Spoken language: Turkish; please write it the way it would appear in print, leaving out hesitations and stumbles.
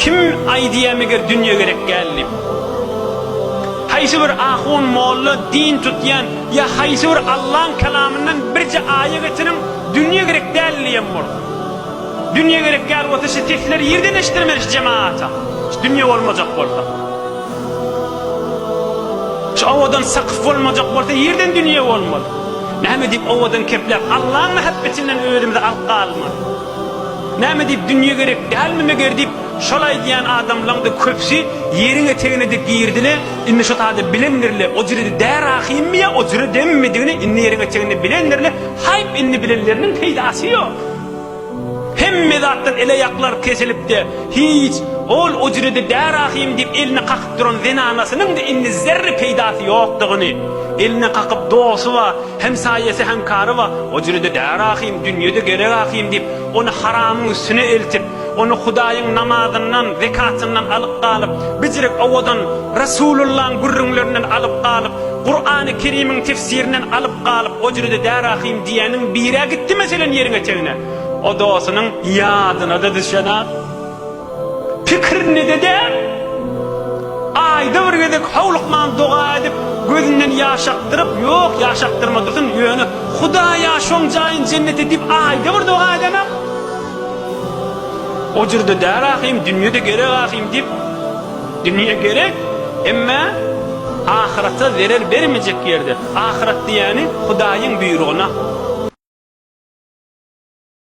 kim aydiyemiger dünya gerek geldi. Haysi bir ahun molla din tutyan ya haysi bir Allah'ın kelamından birce ayetinin dünya gerek değerliyem var. Dünya gerek gel o teşekkürleri yerden eştirmeliş cemaata. Dünya olmayacak orada. Şu avadan sakıf olmayacak orada yerden dünya olmalı. Näme dip avadan kepler Allah'ın muhabbetinden öğrenimde alqa almalı. Näme dip dünya gerek gelmeme gerdip şolay diyen adamlarında köpsü yerin eteğine de girdile inni şu tadı bilenlerle o ciride der ahim mi ya o ciride demmediğini inni yerin eteğine bilenlerle hayp inni bilenlerinin peydası yok. Hem medattan ele yaklar kesilip de hiç o ciride der ahim deyip eline kakıp duran zenanasının da inni zerre peydası yoktuğunu eline kakıp doğusu var hem sayesi hem karı var o ciride der ahim dünyada gerek ahim deyip onu haramın üstüne eltip onu Hudayın namazından, zekatından alıp kalıp, bizirek ovadan Resulullah'ın gurrunlarından alıp kalıp, Kur'an-ı Kerim'in tefsirinden alıp kalıp, o ciride derahim diyenin bir yere gitti meselen yerine çevine. O doğusunun yadına da düşena, fikrini de der, ayda bir gedek havlukman dua edip, gözünden yaşaktırıp, yok yaşaktırmadısın, yönü, Hudaya şoncayın cennet edip, ayda bir dua edenem. O cirde der ahim, dünyada gerek ahim deyip, dünya gerek, ama ahirete zarar vermeyecek yerde. Ahiret diyeni Hudayın buyruğuna.